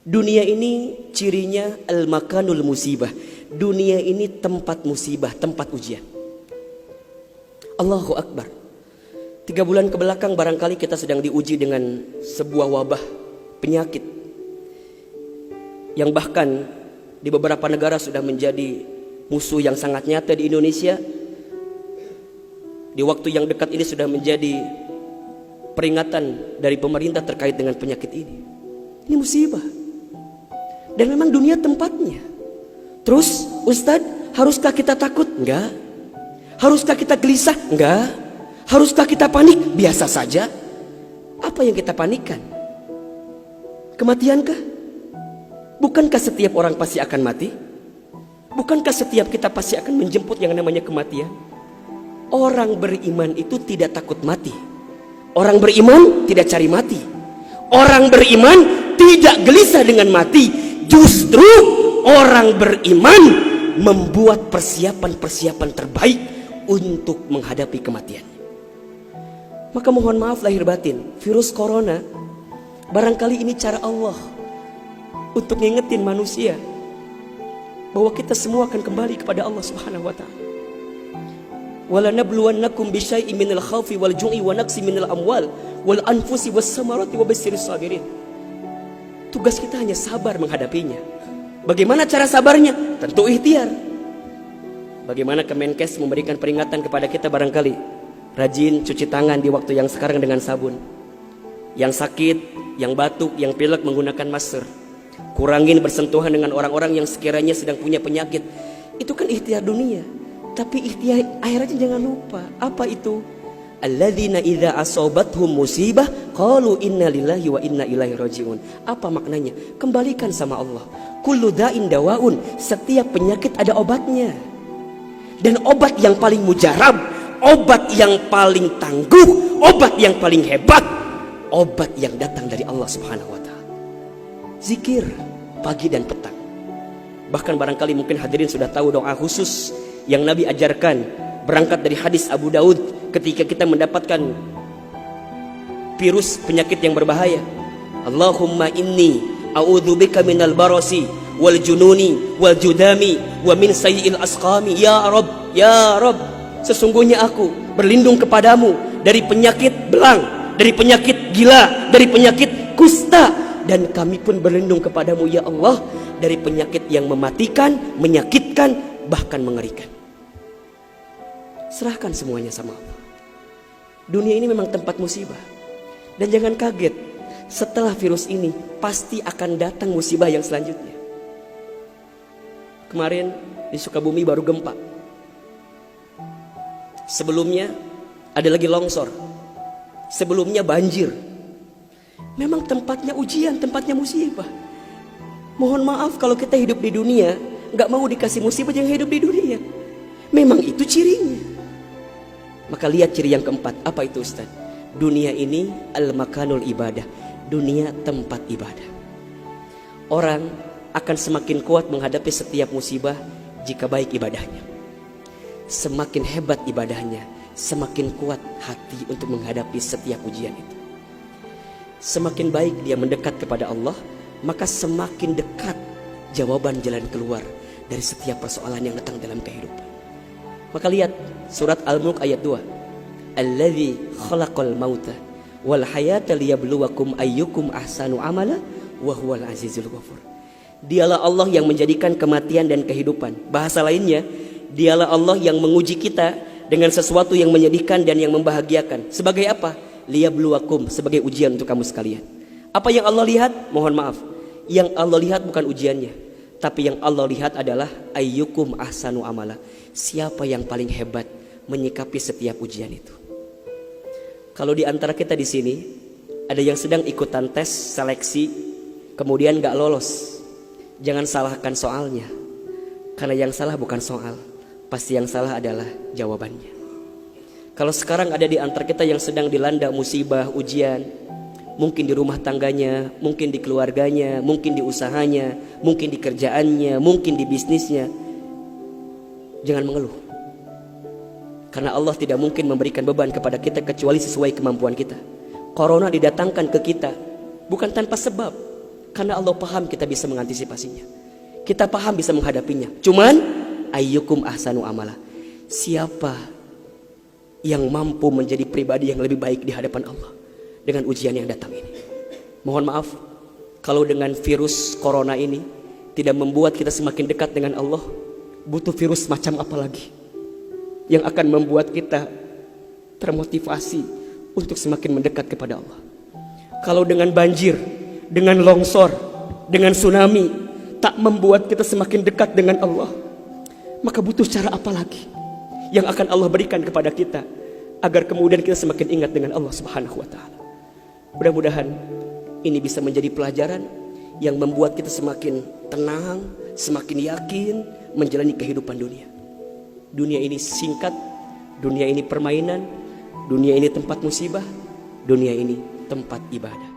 Dunia ini cirinya al-makanul musibah. Dunia ini tempat musibah, tempat ujian. Allahu Akbar. 3 bulan kebelakang barangkali kita sedang diuji dengan sebuah wabah penyakit yang bahkan di beberapa negara sudah menjadi musuh yang sangat nyata. Di Indonesia di waktu yang dekat ini sudah menjadi peringatan dari pemerintah terkait dengan penyakit ini. Ini musibah. Dan memang dunia tempatnya. Terus Ustadz, haruskah kita takut? Enggak. Haruskah kita gelisah? Enggak. Haruskah kita panik? Biasa saja. Apa yang kita panikkan? Kematiankah? Bukankah setiap orang pasti akan mati? Bukankah setiap kita pasti akan menjemput yang namanya kematian? Orang beriman itu tidak takut mati. Orang beriman tidak cari mati. Orang beriman tidak gelisah dengan mati. Justru orang beriman membuat persiapan-persiapan terbaik untuk menghadapi kematian. Maka mohon maaf lahir batin, virus corona barangkali ini cara Allah untuk ngingetin manusia bahwa kita semua akan kembali kepada Allah Subhanahu wa taala. Wala nabluwannakum bisyai'in minal khaufi wal ju'i wa naqsi minal amwal wal anfusi was samarati wa basyirus sabirin. Tugas kita hanya sabar menghadapinya. Bagaimana cara sabarnya? Tentu ikhtiar. Bagaimana Kemenkes memberikan peringatan kepada kita barangkali? Rajin cuci tangan di waktu yang sekarang dengan sabun. Yang sakit, yang batuk, yang pilek menggunakan masker. Kurangin bersentuhan dengan orang-orang yang sekiranya sedang punya penyakit. Itu kan ikhtiar dunia. Tapi ikhtiar akhiratnya jangan lupa. Apa itu? Alladzina idza asobathum musibah qalu inna lillahi wa inna ilaihi rajiun. Apa maknanya? Kembalikan sama Allah. Kullu da'in dawaun. Setiap penyakit ada obatnya. Dan obat yang paling mujarab, obat yang paling tangguh, obat yang paling hebat, obat yang datang dari Allah Subhanahu wa taala. Zikir pagi dan petang. Bahkan barangkali mungkin hadirin sudah tahu doa khusus yang Nabi ajarkan, berangkat dari hadis Abu Daud ketika kita mendapatkan virus penyakit yang berbahaya. Allahumma inni a'udzubika minal barasi wal jununi wal judami wa min sayyi'il asqami. Ya Rabb, ya Rabb, sesungguhnya aku berlindung kepadamu dari penyakit belang, dari penyakit gila, dari penyakit kusta, dan kami pun berlindung kepadamu ya Allah dari penyakit yang mematikan, menyakitkan, bahkan mengerikan. Serahkan semuanya sama Allah. Dunia ini memang tempat musibah. Dan jangan kaget, setelah virus ini pasti akan datang musibah yang selanjutnya. Kemarin di Sukabumi baru gempa. Sebelumnya ada lagi longsor. Sebelumnya banjir. Memang tempatnya ujian, tempatnya musibah. Mohon maaf kalau kita hidup di dunia gak mau dikasih musibah, jangan hidup di dunia. Memang itu cirinya. Maka lihat ciri yang keempat. Apa itu Ustaz? Dunia ini al-makanul ibadah. Dunia tempat ibadah. Orang akan semakin kuat menghadapi setiap musibah jika baik ibadahnya. Semakin hebat ibadahnya, semakin kuat hati untuk menghadapi setiap ujian itu. Semakin baik dia mendekat kepada Allah, maka semakin dekat jawaban jalan keluar dari setiap persoalan yang datang dalam kehidupan. Maka lihat surat Al-Mulk ayat 2. Alladzi khalaqal mauta wal hayata liyabluwakum ayyukum ahsanu amala wa huwal azizul ghafur. Dialah Allah yang menjadikan kematian dan kehidupan. Bahasa lainnya, dialah Allah yang menguji kita dengan sesuatu yang menyedihkan dan yang membahagiakan. Sebagai apa? Liyabluwakum, sebagai ujian untuk kamu sekalian. Apa yang Allah lihat? Mohon maaf, yang Allah lihat bukan ujiannya, tapi yang Allah lihat adalah ayyukum ahsanu amala. Siapa yang paling hebat menyikapi setiap ujian itu. Kalau di antara kita di sini ada yang sedang ikutan tes seleksi kemudian gak lolos, jangan salahkan soalnya. Karena yang salah bukan soal, pasti yang salah adalah jawabannya. Kalau sekarang ada di antara kita yang sedang dilanda musibah, ujian, mungkin di rumah tangganya, mungkin di keluarganya, mungkin di usahanya, mungkin di kerjaannya, mungkin di bisnisnya, jangan mengeluh. Karena Allah tidak mungkin memberikan beban kepada kita kecuali sesuai kemampuan kita. Corona didatangkan ke kita bukan tanpa sebab. Karena Allah paham kita bisa mengantisipasinya. Kita paham bisa menghadapinya. Cuman ayyukum ahsanu amala. Siapa yang mampu menjadi pribadi yang lebih baik di hadapan Allah dengan ujian yang datang ini. Mohon maaf kalau dengan virus corona ini tidak membuat kita semakin dekat dengan Allah. Butuh virus macam apa lagi yang akan membuat kita termotivasi untuk semakin mendekat kepada Allah. Kalau dengan banjir, dengan longsor, dengan tsunami tak membuat kita semakin dekat dengan Allah, maka butuh cara apa lagi yang akan Allah berikan kepada kita agar kemudian kita semakin ingat dengan Allah Subhanahu wa taala. Mudah-mudahan ini bisa menjadi pelajaran yang membuat kita semakin tenang, semakin yakin menjalani kehidupan dunia. Dunia ini singkat, dunia ini permainan, dunia ini tempat musibah, dunia ini tempat ibadah.